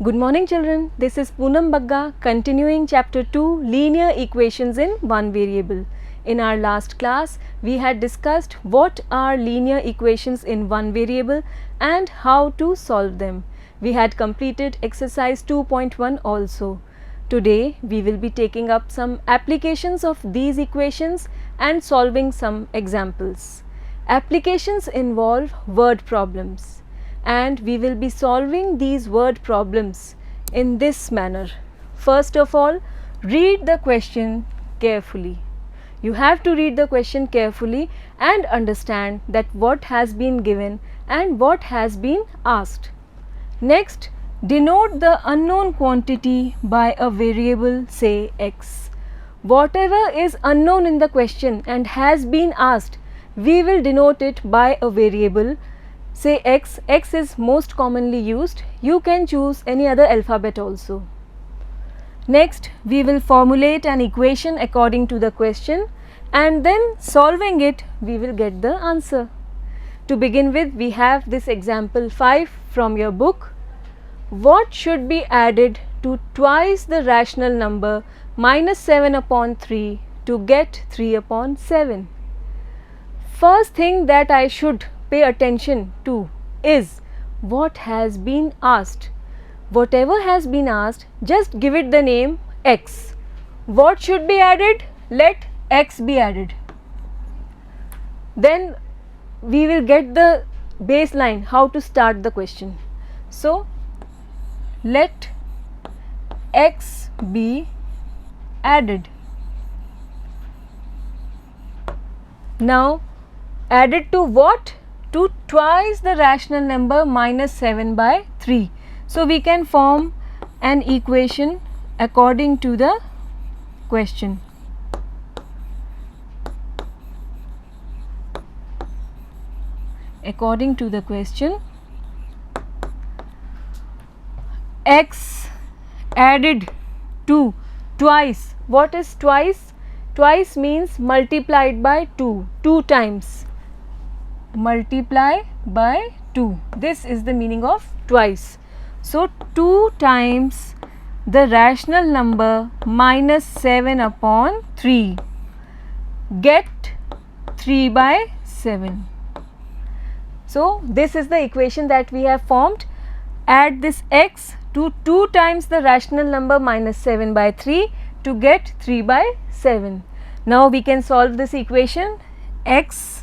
Good morning children, this is Poonam Bagga continuing chapter 2 linear equations in one variable. In our last class, we had discussed what are linear equations in one variable and how to solve them. We had completed exercise 2.1 also. Today, we will be taking up some applications of these equations and solving some examples. Applications involve word problems, and we will be solving these word problems in this manner. First of all, read the question carefully. You have to read the question carefully and understand that what has been given and what has been asked. Next, denote the unknown quantity by a variable, say x. Whatever is unknown in the question and has been asked, we will denote it by a variable, say x. X is most commonly used. You can choose any other alphabet also. Next, we will formulate an equation according to the question, and then solving it we will get the answer. To begin with, we have this example 5 from your book. What should be added to twice the rational number minus 7 upon 3 to get 3 upon 7? First thing that I should pay attention to is what has been asked. Whatever has been asked, just give it the name x. What should be added? Let x be added. Then we will get the baseline how to start the question. So, let x be added. Now, added to what? To twice the rational number minus 7 by 3. So, we can form an equation according to the question. According to the question, x added to twice. What is twice? Twice means multiplied by 2, 2 times. Multiply by 2. This is the meaning of twice. So, 2 times the rational number minus 7 upon 3. Get 3 by 7. So, this is the equation that we have formed. Add this x to 2 times the rational number minus 7 by 3 to get 3 by 7. Now, we can solve this equation. X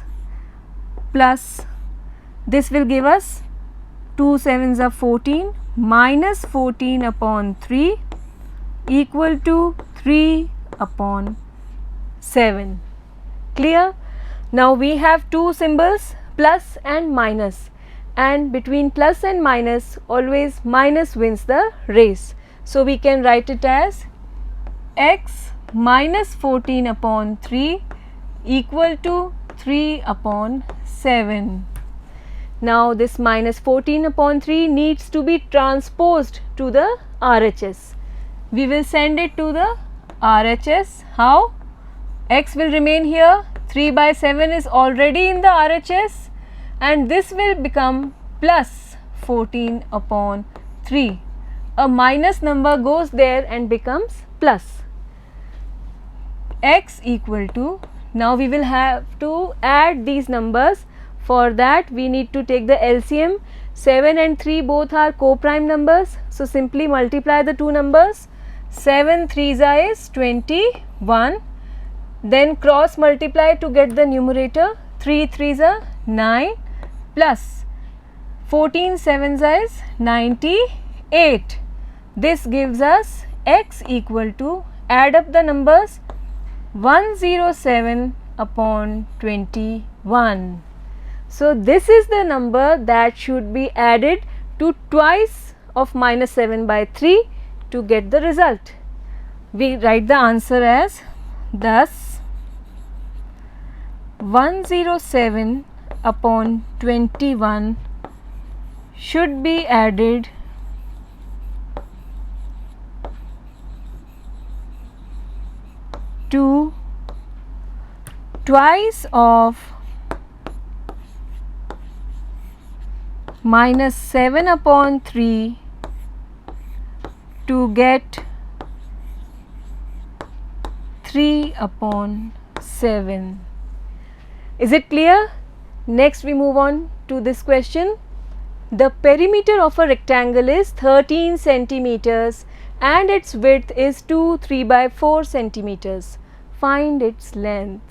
plus this will give us 2 sevens are 14 minus 14 upon 3 equal to 3 upon 7. Clear? Now, we have two symbols, plus and minus, and between plus and minus always minus wins the race. So, we can write it as x minus 14 upon 3 equal to 3 upon 7. Now, this minus 14 upon 3 needs to be transposed to the RHS. We will send it to the RHS. How? X will remain here, 3 by 7 is already in the RHS, and this will become plus 14 upon 3. A minus number goes there and becomes plus. X equal to, now we will have to add these numbers. For that, we need to take the LCM. 7 and 3 both are co-prime numbers. So, simply multiply the two numbers. 7 3s is 21. Then cross multiply to get the numerator. 3 3s are 9 plus 14 7s is 98. This gives us x equal to, add up the numbers, 107 upon 21. So, this is the number that should be added to twice of minus 7 by 3 to get the result. We write the answer as thus 107 upon 21 should be added to twice of minus 7 upon 3 to get 3/7. Is it clear? Next we move on to this question. The perimeter of a rectangle is 13 centimeters and its width is 3/4 centimeters. Find its length.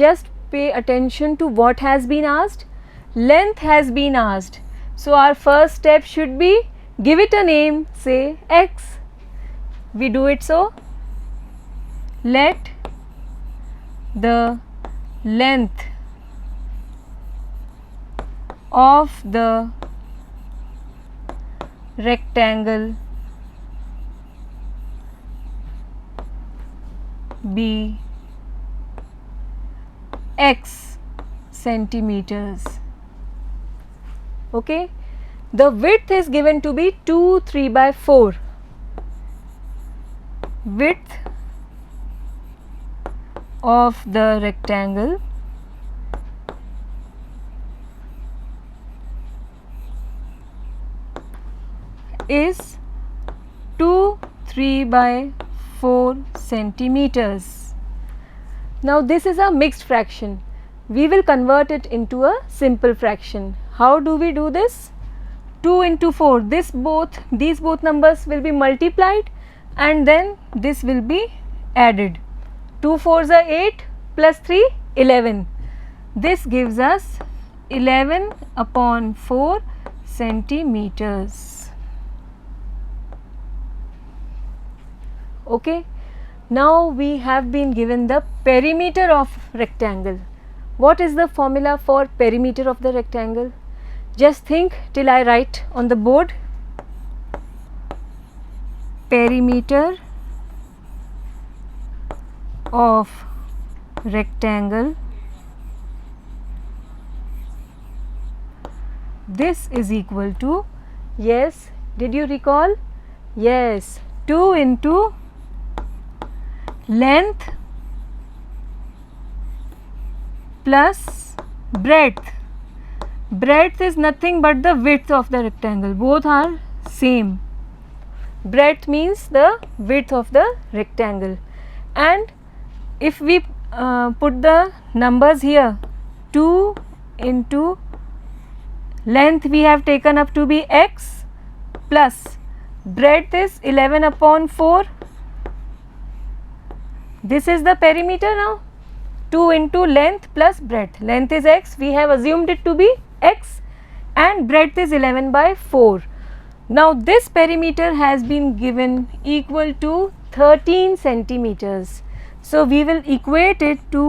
Just pay attention to what has been asked. Length has been asked. So our first step should be give it a name, say x. We do it so. Let the length of the rectangle be x centimeters. Okay. The width is given to be 3/4. Width of the rectangle is 3/4 centimeters. Now this is a mixed fraction. We will convert it into a simple fraction. How do we do this? 2 into 4. These both numbers will be multiplied and then this will be added. 2 4s are 8 plus 3 11. This gives us 11/4 centimeters. Okay. Now we have been given the perimeter of rectangle. What is the formula for perimeter of the rectangle? Just think till I write on the board. Perimeter of rectangle, this is equal to, yes, did you recall? Yes, 2 into length plus breadth. Breadth is nothing but the width of the rectangle. Both are same. Breadth means the width of the rectangle. And if we put the numbers here, 2 into length we have taken up to be x plus breadth is 11/4. This is the perimeter now. 2 into length plus breadth. Length is x, we have assumed it to be x, and breadth is 11/4. Now this perimeter has been given equal to 13 centimeters. So we will equate it to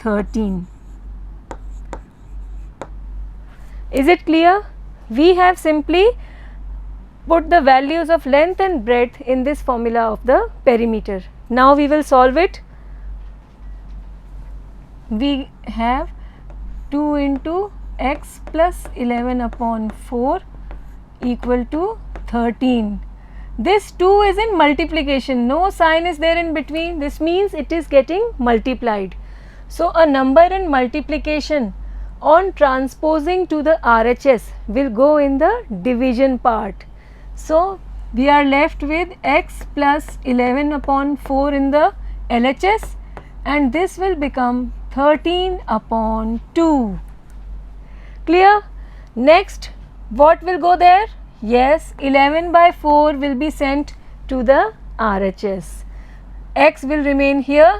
13. Is it clear? We have simply put the values of length and breadth in this formula of the perimeter. Now we will solve it. We have 2 into x plus 11/4 equal to 13. This 2 is in multiplication, no sign is there in between. This means it is getting multiplied. So a number in multiplication on transposing to the RHS will go in the division part. So we are left with x plus 11/4 in the LHS, and this will become 13/2. Clear? Next, what will go there? Yes, 11/4 will be sent to the RHS. X will remain here.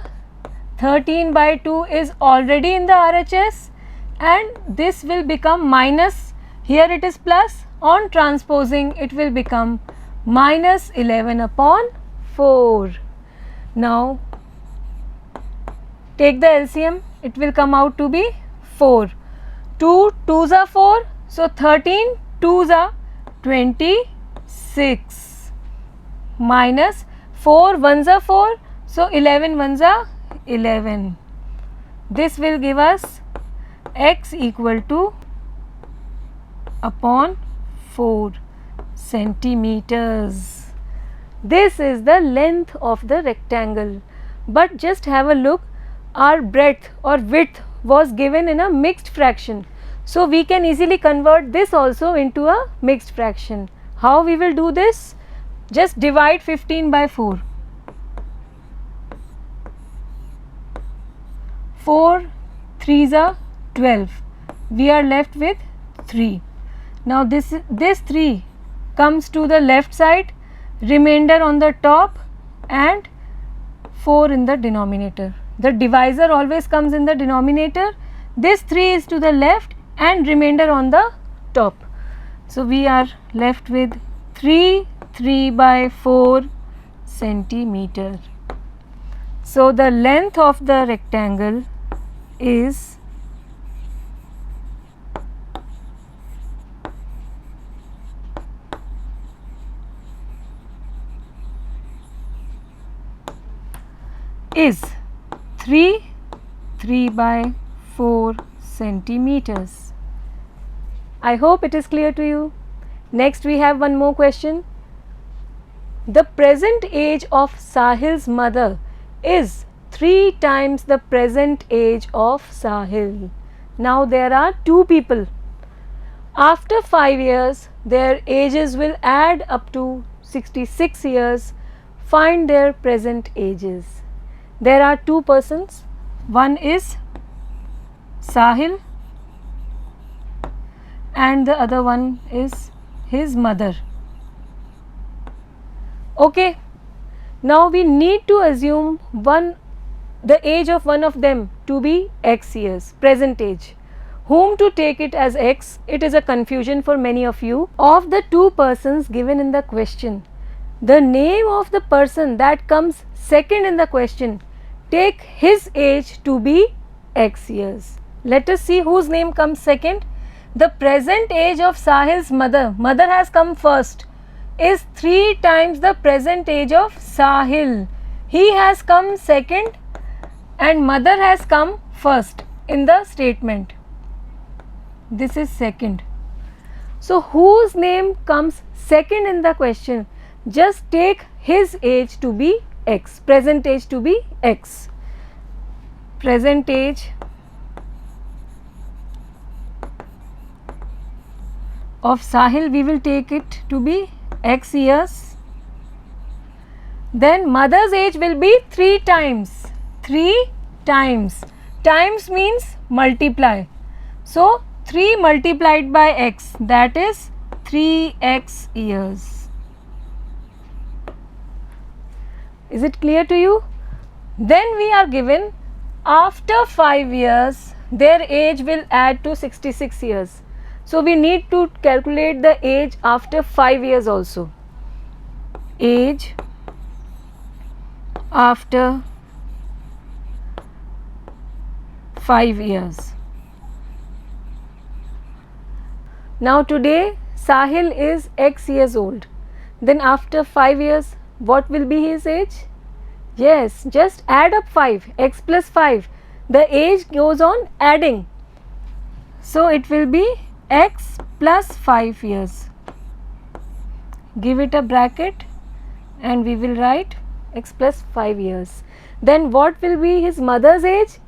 13/2 is already in the RHS, and this will become minus. Here it is plus. On transposing, it will become minus 11/4. Now take the LCM, it will come out to be 4. 2 2s are 4, so 13 2s are 26, minus 4 1s are 4, so 11 1s are 11. This will give us x equal to upon 4 centimeters. This is the length of the rectangle. But just have a look, our breadth or width was given in a mixed fraction. So we can easily convert this also into a mixed fraction. How we will do this? Just divide 15 by 4. 4 3s are 12. We are left with 3. Now this 3 comes to the left side, remainder on the top and 4 in the denominator. The divisor always comes in the denominator. This 3 is to the left and remainder on the top. So we are left with 3 by 4 centimeter. So the length of the rectangle is is 3 by 4 centimeters. I hope it is clear to you. Next we have one more question. The present age of Sahil's mother is 3 times the present age of Sahil. Now there are two people. After 5 years their ages will add up to 66 years. Find their present ages. There are two persons. One is Sahil and the other one is his mother. Okay, now we need to assume the age of one of them to be x years, present age. Whom to take it as x? It is a confusion for many of you. Of the two persons given in the question, the name of the person that comes second in the question, take his age to be x years. Let us see whose name comes second. The present age of Sahil's mother has come first, is 3 times the present age of Sahil. He has come second and mother has come first in the statement. This is second. So whose name comes second in the question? Just take his age to be x, present age to be x. Present age of Sahil, we will take it to be x years. Then mother's age will be 3 times. 3 times. Times means multiply. So 3 multiplied by x, that is 3x years. Is it clear to you? Then we are given after 5 years their age will add to 66 years. So we need to calculate the age after 5 years also. Age after 5 years. Now today Sahil is x years old. Then after 5 years what will be his age? Yes, just add up 5, x plus 5. The age goes on adding. So it will be x plus 5 years. Give it a bracket and we will write x plus 5 years. Then what will be his mother's age?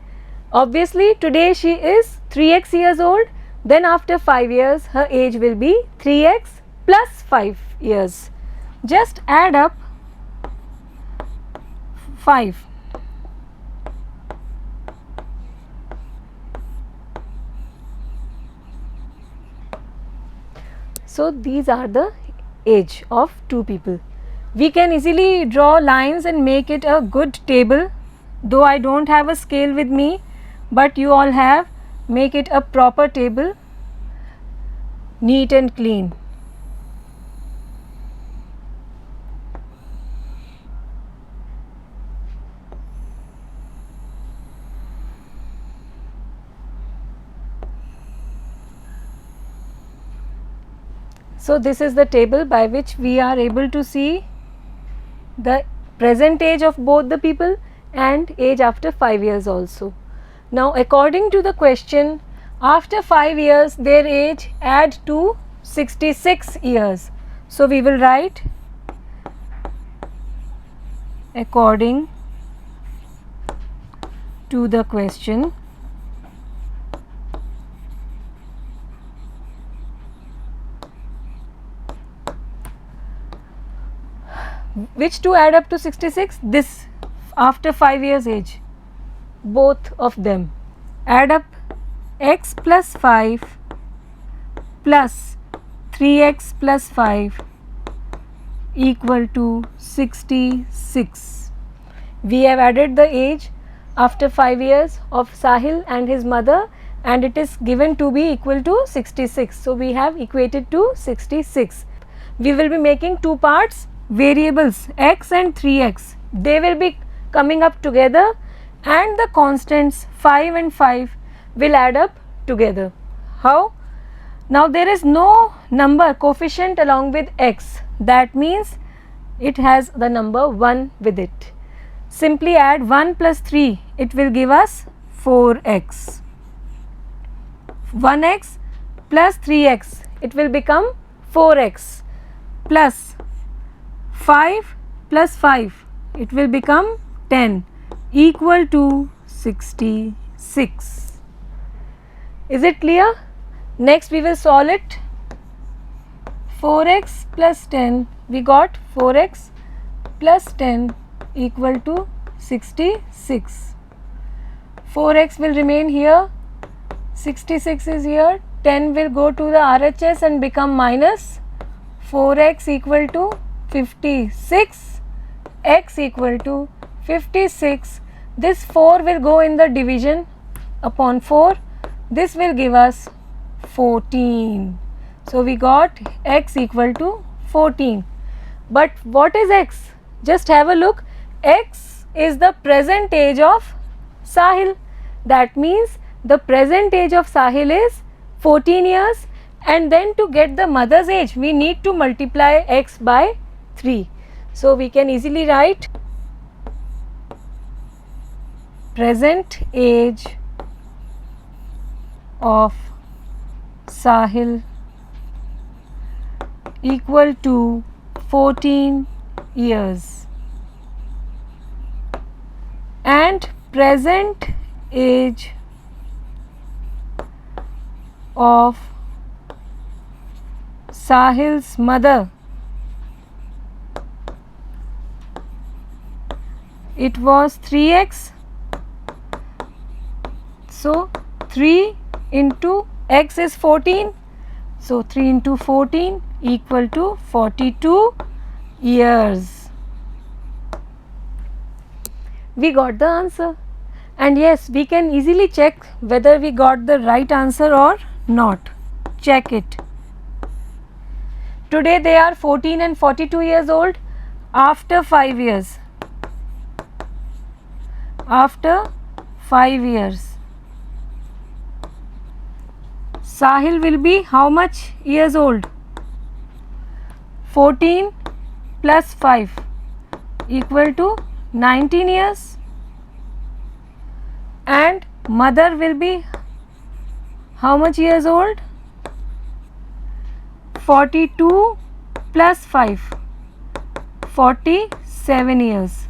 Obviously today she is 3x years old. Then after 5 years her age will be 3x plus 5 years. Just add up 5. So these are the age of two people. We can easily draw lines and make it a good table. Though I don't have a scale with me, but you all have. Make it a proper table, neat and clean. So this is the table by which we are able to see the present age of both the people and age after 5 years also. Now according to the question, after 5 years their age add to 66 years. So we will write according to the question, Which two add up to 66? This, after 5 years age, both of them. Add up x plus 5 plus 3x plus 5 equal to 66. We have added the age after 5 years of Sahil and his mother, and it is given to be equal to 66. So, we have equated to 66. We will be making two parts, variables x and 3x. They will be coming up together, and the constants 5 and 5 will add up together. How? Now, there is no number coefficient along with x. That means it has the number 1 with it. Simply add 1 plus 3, it will give us 4x. 1x plus 3x, it will become 4x, plus 5 plus 5, it will become 10, equal to 66. Is it clear? Next we will solve it. 4x plus 10, we got 4x plus 10 equal to 66. 4x will remain here, 66 is here, 10 will go to the RHS and become minus 4x equal to 56, x equal to 56. This 4 will go in the division upon 4, this will give us 14. So, we got x equal to 14. But what is x? Just have a look. X is the present age of Sahil. That means the present age of Sahil is 14 years, and then to get the mother's age we need to multiply x by 3. So, we can easily write present age of Sahil equal to 14 years, and present age of Sahil's mother, it was 3x. So, 3 into x is 14. So, 3 into 14 equal to 42 years. We got the answer, and yes, we can easily check whether we got the right answer or not. Check it. Today they are 14 and 42 years old. After 5 years, after 5 years, Sahil will be how much years old? 14 plus 5 equal to 19 years, and mother will be how much years old? 42 plus 5, 47 years.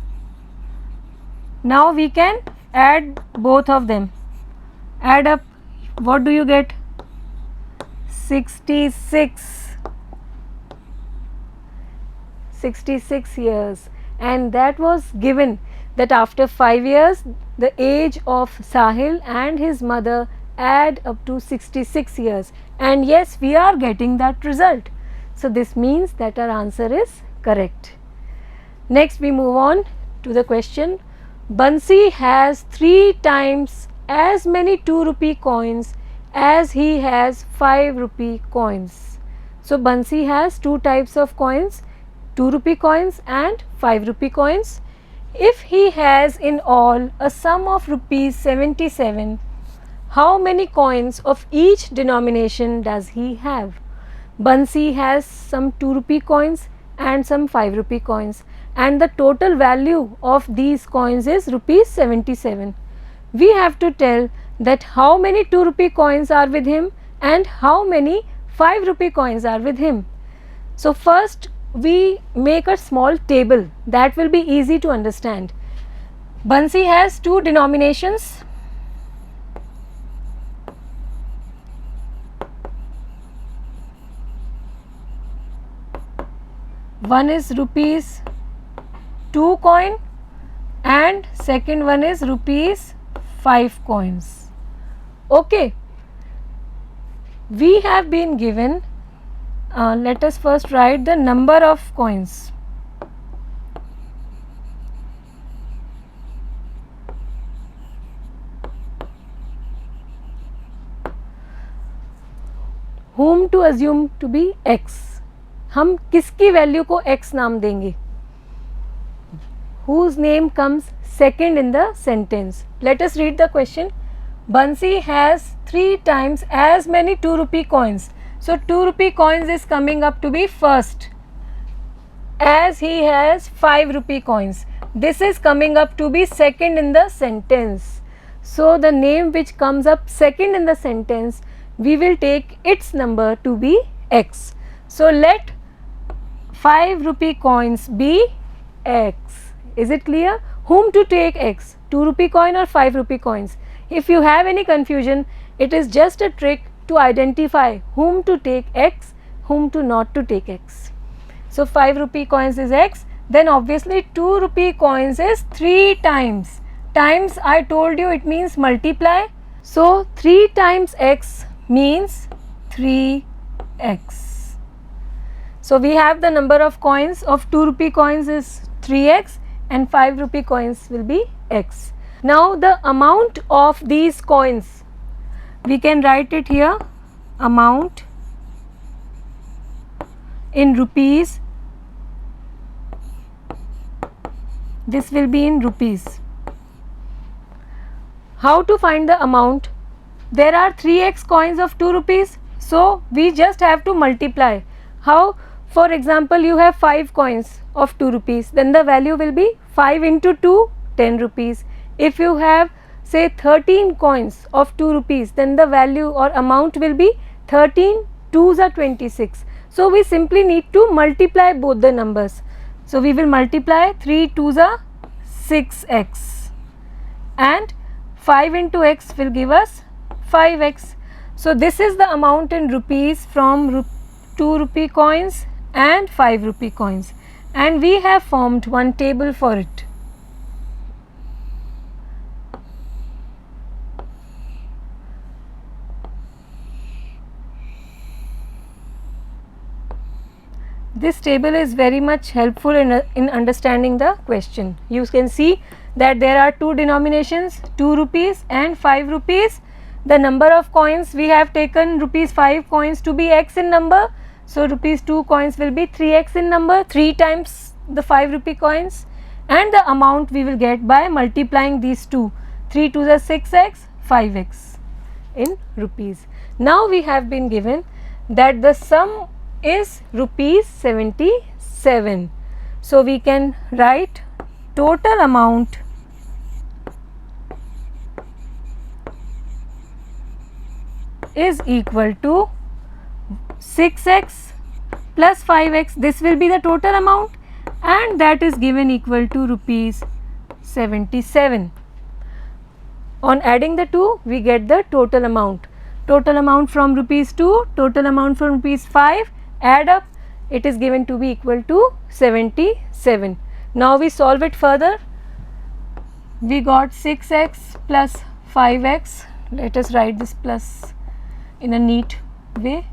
Now we can add both of them. Add up, what do you get? 66. 66 years, and that was given that after 5 years the age of Sahil and his mother add up to 66 years, and yes, we are getting that result. So, this means that our answer is correct. Next we move on to the question. Bansi has 3 times as many 2 rupee coins as he has 5 rupee coins. So, Bansi has 2 types of coins, 2 rupee coins and 5 rupee coins. If he has in all a sum of rupees 77, how many coins of each denomination does he have? Bansi has some 2 rupee coins and some 5 rupee coins, and the total value of these coins is rupees 77. We have to tell that how many 2 rupee coins are with him and how many 5 rupee coins are with him. So, first we make a small table that will be easy to understand. Bansi has 2 denominations. One is rupees 2 coin and second one is rupees 5 coins. Okay, we have been given, let us first write the number of coins. Whom to assume to be x. हम किसकी value को x नाम देंगे? Whose name comes second in the sentence. Let us read the question. Bansi has 3 times as many 2 rupee coins. So 2 rupee coins is coming up to be first, as he has 5 rupee coins. This is coming up to be second in the sentence. So the name which comes up second in the sentence, we will take its number to be x. So let 5 rupee coins be x. Is it clear? Whom to take x? 2 rupee coin or 5 rupee coins? If you have any confusion, it is just a trick to identify whom to take x, whom to not to take x. So 5 rupee coins is x, then obviously 2 rupee coins is 3 times. Times, I told you, it means multiply. So 3 times x means 3x. So we have the number of coins of 2 rupee coins is 3x and 5 rupee coins will be x. Now the amount of these coins, we can write it here, amount in rupees, this will be in rupees. How to find the amount? There are 3x coins of 2 rupees, so we just have to multiply. How? For example, you have 5 coins of 2 rupees, then the value will be 5 into 2, 10 rupees. If you have say 13 coins of 2 rupees, then the value or amount will be 13 2s are 26. So we simply need to multiply both the numbers. So we will multiply 3 2s are 6x and 5 into x will give us 5x. So this is the amount in rupees from 2 rupee coins and 5 rupee coins, and we have formed one table for it. This table is very much helpful in understanding the question. You can see that there are 2 denominations, 2 rupees and 5 rupees. The number of coins, we have taken rupees 5 coins to be x in number. So rupees 2 coins will be 3x in number, 3 times the 5 rupee coins, and the amount we will get by multiplying these two. 3 2s are 6x, 5x in rupees. Now we have been given that the sum is rupees 77. So we can write total amount is equal to 6x plus 5x, this will be the total amount, and that is given equal to rupees 77. On adding the two, we get the total amount. Total amount from rupees 2, total amount from rupees 5, add up, it is given to be equal to 77. Now we solve it further. We got 6x plus 5x, let us write this plus in a neat way,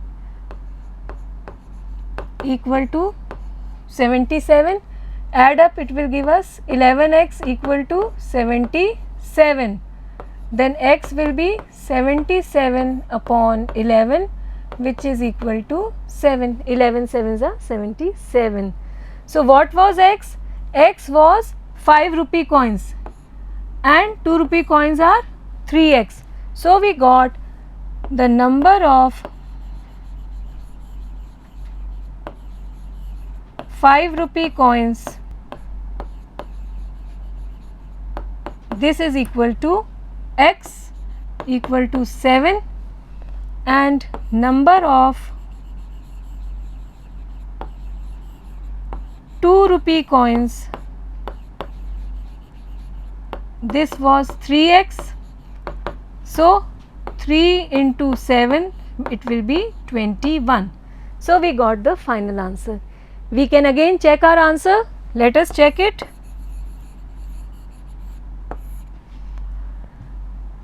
equal to 77. Add up, it will give us 11x equal to 77. Then x will be 77 upon 11, which is equal to 7. 11 sevens are 77. So what was x? X was 5 rupee coins and 2 rupee coins are 3x. So we got the number of 5 rupee coins, this is equal to x equal to 7, and number of 2 rupee coins, this was 3x. So 3 into 7, it will be 21. So we got the final answer. We can again check our answer. Let us check it.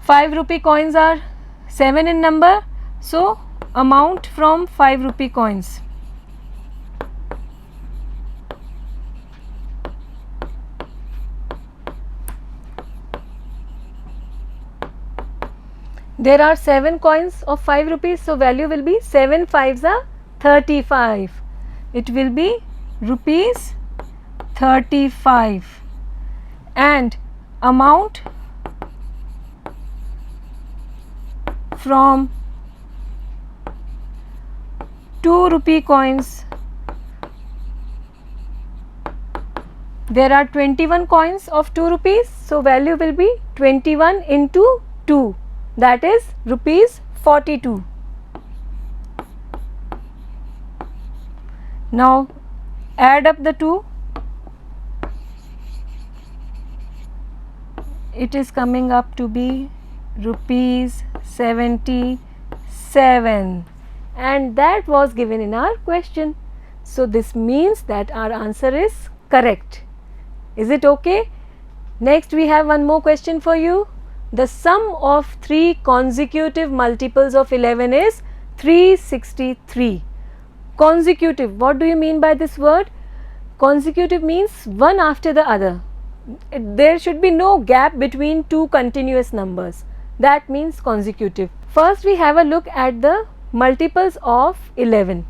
5 rupee coins are 7 in number, so amount from 5 rupee coins. There are 7 coins of 5 rupees, so value will be 7 5s are 35. It will be rupees 35, and amount from 2 rupee coins. There are 21 coins of 2 rupees, so value will be 21 into 2, that is rupees 42. Now add up the two. It is coming up to be rupees 77, and that was given in our question. So this means that our answer is correct. Is it okay? Next we have one more question for you. The sum of 3 consecutive multiples of 11 is 363. Consecutive, what do you mean by this word? Consecutive means one after the other. There should be no gap between two continuous numbers. That means consecutive. First we have a look at the multiples of 11.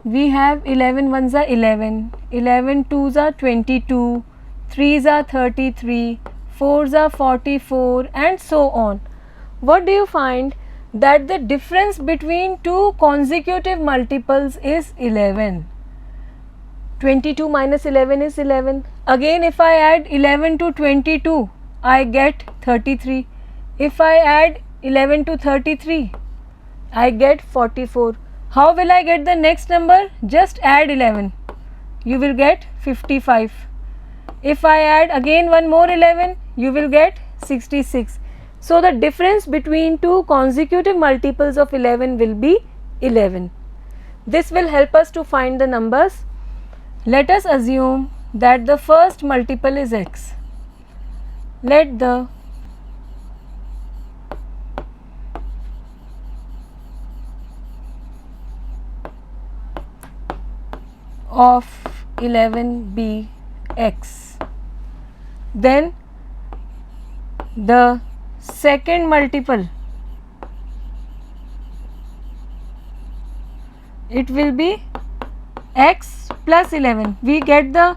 We have 11 ones are 11, 11 twos are 22, 3s are 33, 4s are 44, and so on. What do you find? That the difference between two consecutive multiples is 11. 22 minus 11 is 11. Again, if I add 11 to 22, I get 33. If I add 11 to 33, I get 44. How will I get the next number? Just add 11. You will get 55. If I add again one more 11, you will get 66. So the difference between two consecutive multiples of 11 will be 11. This will help us to find the numbers. Let us assume that the first multiple is x. Let the of 11 be x. Then the second multiple, it will be x plus 11. We get the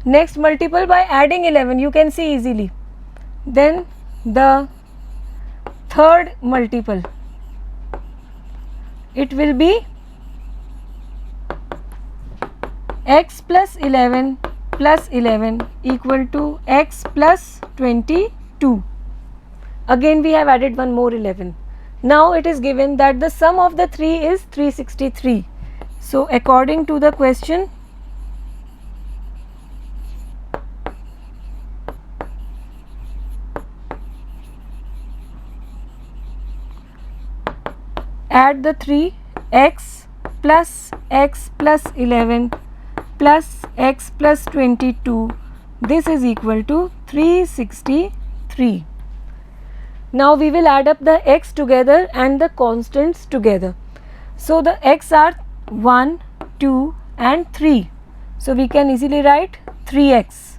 next multiple by adding 11, you can see easily. Then the third multiple, it will be x plus 11 equal to x plus 22. Again we have added one more 11. Now it is given that the sum of the three is 363. So according to the question, add the 3, x plus 11 plus x plus 22, this is equal to 363. Now we will add up the x together and the constants together. So the x are 1, 2 and 3. So we can easily write 3x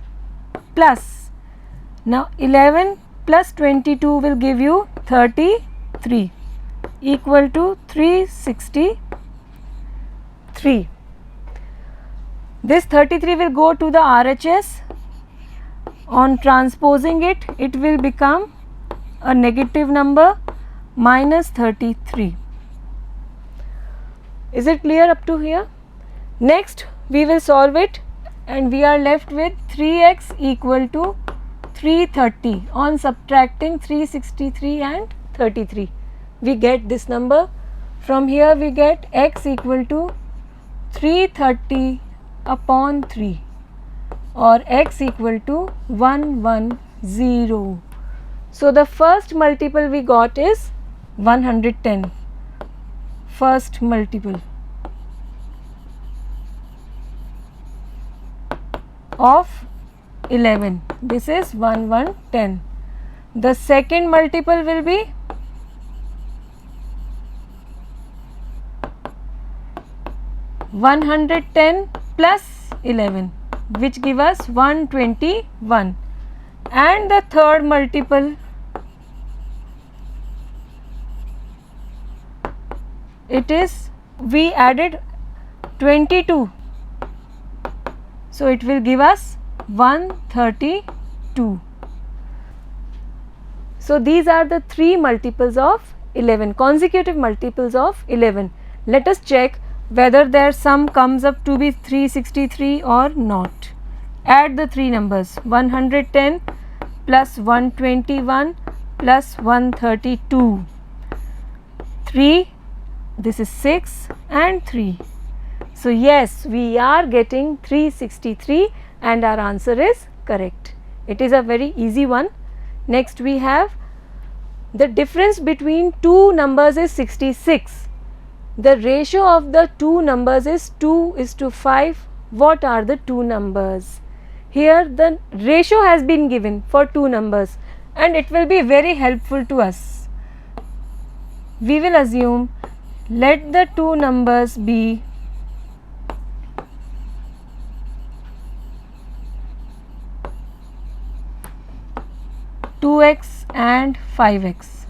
plus, now 11 plus 22 will give you 33 equal to 363. This 33 will go to the RHS. On transposing it, it will become a negative number minus 33. Is it clear up to here? Next we will solve it and we are left with 3x equal to 330. On subtracting 363 and 33, we get this number. From here we get x equal to 330 upon 3 or x equal to 110. So the first multiple we got is 110. First multiple of 11, this is 110. The second multiple will be 110 plus 11, which give us 121, and the third multiple, it is, we added 22, so it will give us 132. So these are the three multiples of 11, consecutive multiples of 11. Let us check whether their sum comes up to be 363 or not. Add the three numbers, 110 plus 121 plus 132. 3, this is 6 and 3. So yes, we are getting 363 and our answer is correct. It is a very easy one. Next we have the difference between two numbers is 66. The ratio of the two numbers is 2:5. What are the two numbers? Here the ratio has been given for two numbers and it will be very helpful to us. We will assume, let the two numbers be 2x and 5x.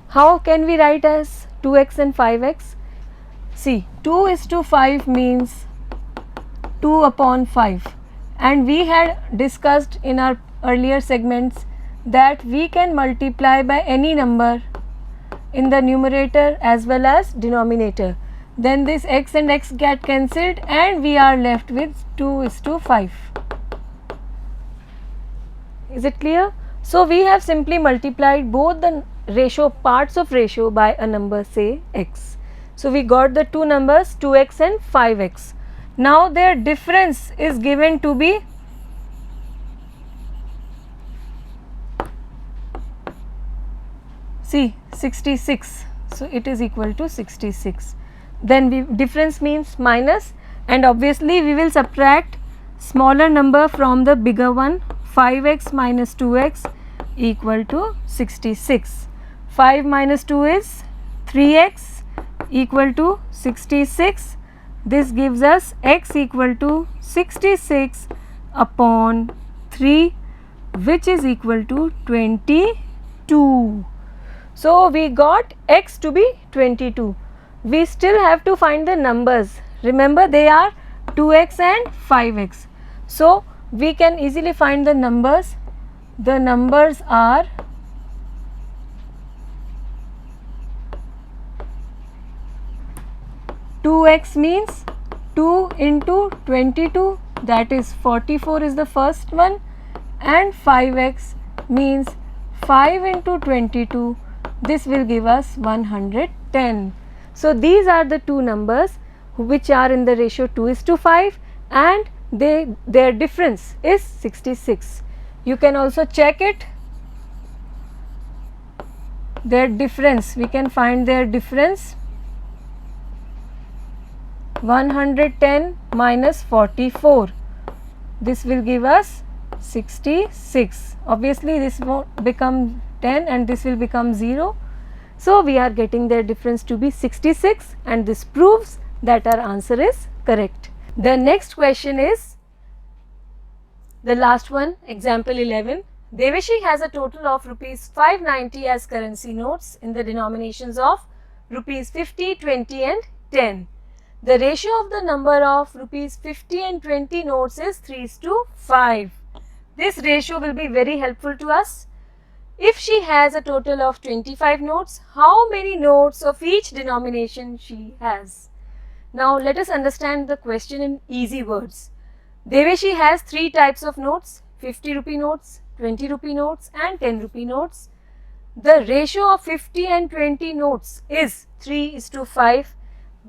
How can we write as 2x and 5x? See, 2:5 means 2 upon 5, and we had discussed in our earlier segments that we can multiply by any number in the numerator as well as denominator. Then this x and x get cancelled and we are left with 2:5. Is it clear? So we have simply multiplied both the ratio parts of ratio by a number, say x. So we got the two numbers 2x and 5x. Now their difference is given to be see 66. So it is equal to 66. Then difference means minus, and obviously we will subtract smaller number from the bigger one. 5x minus 2x equal to 66. 5 minus 2 is 3x equal to 66. This gives us x equal to 66 upon 3, which is equal to 22. So we got x to be 22. We still have to find the numbers. Remember, they are 2x and 5x. So we can easily find the numbers. The numbers are 2x means 2 into 22, that is 44 is the first one, and 5x means 5 into 22, this will give us 110. So these are the two numbers which are in the ratio 2:5 and their difference is 66. You can also check it. Their difference, we can find their difference. 110 minus 44, this will give us 66. Obviously this won't become 10 and this will become 0. So we are getting their difference to be 66, and this proves that our answer is correct. The next question is the last one, example 11. Deveshi has a total of rupees 590 as currency notes in the denominations of rupees 50, 20 and 10. The ratio of the number of rupees 50 and 20 notes is 3:5. This ratio will be very helpful to us. If she has a total of 25 notes, how many notes of each denomination she has? Now let us understand the question in easy words. Deveshi has three types of notes: 50 rupee notes, 20 rupee notes and 10 rupee notes. The ratio of 50 and 20 notes is 3:5.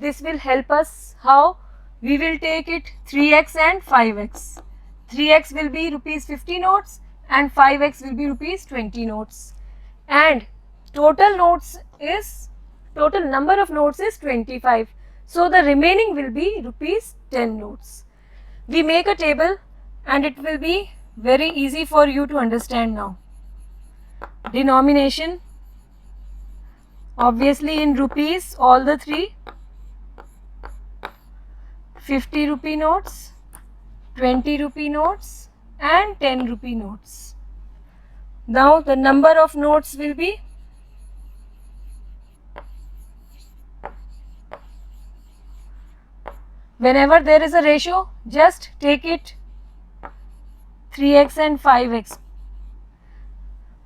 This will help us how? We will take it 3x and 5x. 3x will be rupees 50 notes and 5x will be rupees 20 notes. And total number of notes is 25. So the remaining will be rupees 10 notes. We make a table and it will be very easy for you to understand now. Denomination, obviously in rupees, all the three. 50 rupee notes, 20 rupee notes and 10 rupee notes. Now the number of notes will be whenever there is a ratio, just take it 3x and 5x.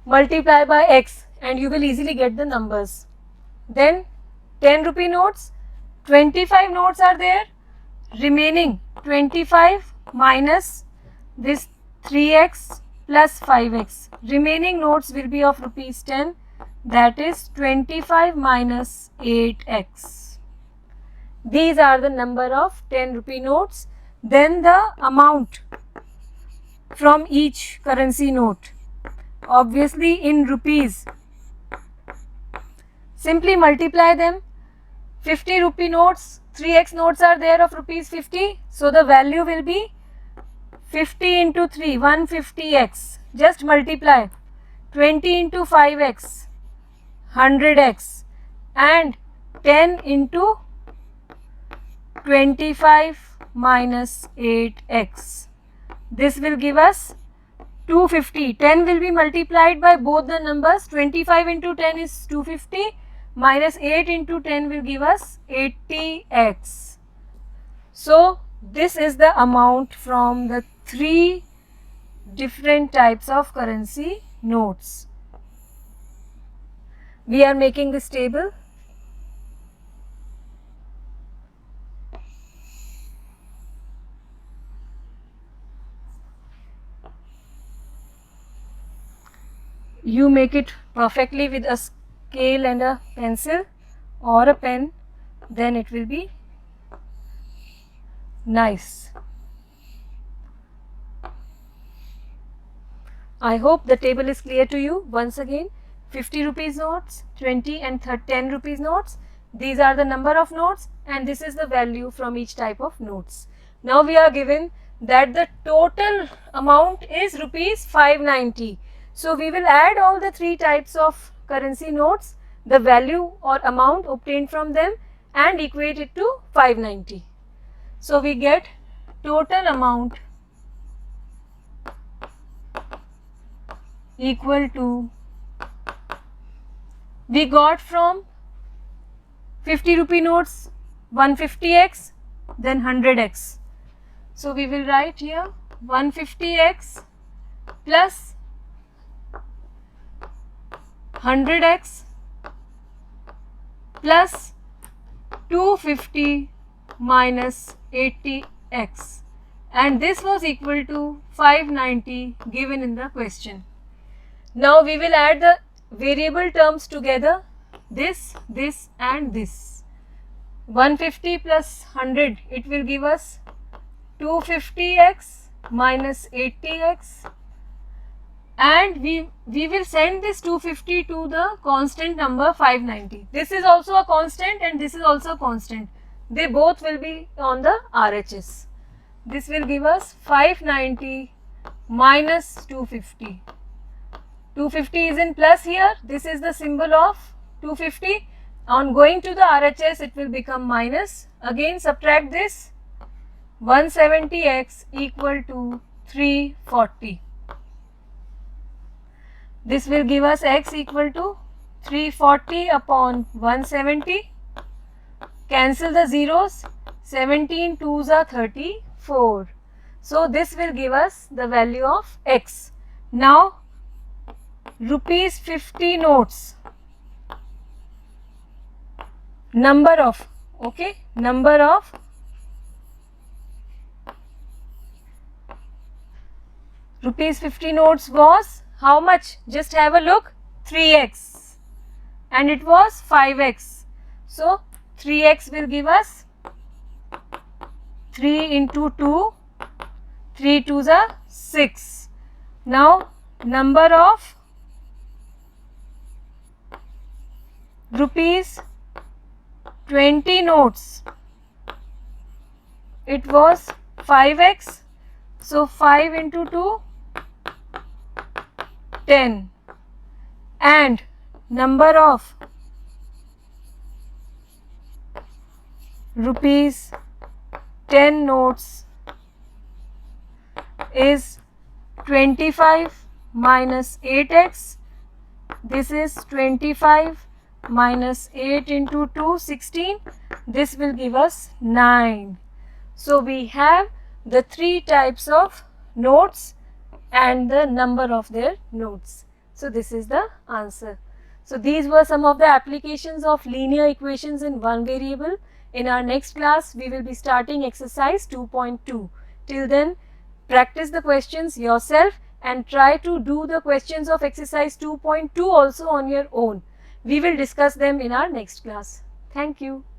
Multiply by x and you will easily get the numbers. Then 10 rupee notes, 25 notes are there. Remaining 25 minus this 3x plus 5x. Remaining notes will be of rupees 10, that is 25 minus 8x. These are the number of 10 rupee notes. Then the amount from each currency note, obviously in rupees. Simply multiply them. 50 rupee notes, 3x notes are there of rupees 50. So the value will be 50 into 3, 150x. Just multiply. 20 into 5x, 100x. And 10 into 25 minus 8x. This will give us 250. 10 will be multiplied by both the numbers. 25 into 10 is 250. Minus 8 into 10 will give us 80x. So this is the amount from the three different types of currency notes. We are making this table. You make it perfectly with a scale and a pencil or a pen, then it will be nice. I hope the table is clear to you. Once again, 50 rupees notes, 20 and 10 rupees notes. These are the number of notes and this is the value from each type of notes. Now we are given that the total amount is rupees 590. So we will add all the three types of currency notes, the value or amount obtained from them and equate it to 590. So we get total amount equal to, we got from 50 rupee notes 150x, then 100x. So we will write here 150x plus 100x plus 250 minus 80x, and this was equal to 590 given in the question. Now we will add the variable terms together, this and this. 150 plus 100, it will give us 250x minus 80x, and we will send this 250 to the constant number 590. This is also a constant and this is also a constant. They both will be on the RHS. This will give us 590 minus 250. 250 is in plus here. This is the symbol of 250. On going to the RHS, it will become minus. Again subtract this. 170x equal to 340. This will give us x equal to 340 upon 170. Cancel the zeros. 17 2s are 34. So this will give us the value of x. Now rupees 50 notes. Number of rupees 50 notes was how much? Just have a look. 3x and it was 5x. So 3x will give us 3 into 2. 3 2s are 6. Now number of rupees 20 notes, it was 5x. So 5 into 2, 10 and number of rupees 10 notes is 25 minus 8x. This is 25 minus 8 into 2, 16. This will give us 9. So, we have the 3 types of notes and the number of their notes. So, this is the answer. So, these were some of the applications of linear equations in one variable. In our next class, we will be starting exercise 2.2. Till then, practice the questions yourself and try to do the questions of exercise 2.2 also on your own. We will discuss them in our next class. Thank you.